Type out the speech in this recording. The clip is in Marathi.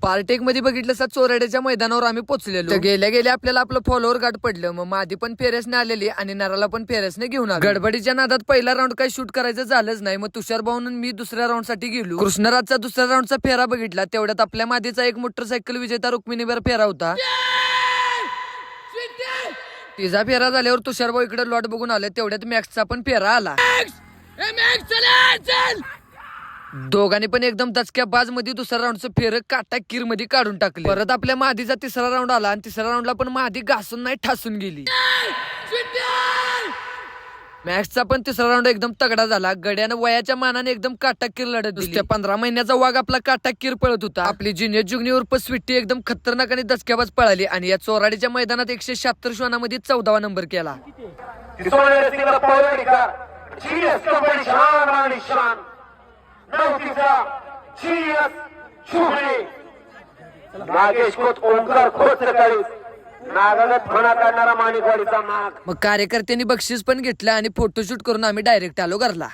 पार्ट एक मध्ये बघितलं सर चोराड्याच्या मैदानावर आम्ही पोहोचलेलो. तर गेल्या गेल्या आपल्याला आपलं फॉलोअर गाठ पडलं. मग मादी पण फेऱ्यासने आलेली आणि नराला पण फेऱ्यासने घेऊन आलो. गडबडीच्या नादात पहिला राऊंड काही शूट करायचं झालंच नाही. मग तुषार भाऊन मी दुसऱ्या राऊंड साठी गेलो. कृष्णराजचा दुसऱ्या राऊंडचा फेरा बघितला. तेवढ्यात आपल्या मादीचा एक मोटरसायकल विजेता रुक्मिणीवर फेरा होता. तिचा फेरा झाल्यावर तुषार भाऊ इकडे लॉट बघून आले. तेवढ्यात मॅक्सचा पण फेरा आला. दोघांनी पण एकदम दचक्या बाज मध्ये दुसऱ्या राऊंडचं फेर काटा कीर मध्ये काढून टाकले. परत आपल्या मादीचा तिसरा राऊंड आला आणि तिसऱ्या राऊंडला पण मादी घासून नाही ठासून गेली. मॅक्सचा पण तिसरा राऊंड एकदम तगडा झाला. गड्यानं वयाच्या मानाने एकदम काटाकीर लढत दिली. त्या 15 महिन्याचा वाघ आपला काटाकीर पळत होता. आपली ज्युनियर जुगनी उर्फ स्वीटी एकदम खतरनाक आणि दचक्याबाज पळाली आणि या चोराडीच्या मैदानात 176 श्वानामध्ये 14वा नंबर केला. मग कार्यकर्त्यांनी बक्षीस पण घेतलं आणि फोटोशूट करून आम्ही डायरेक्ट आलो घरला.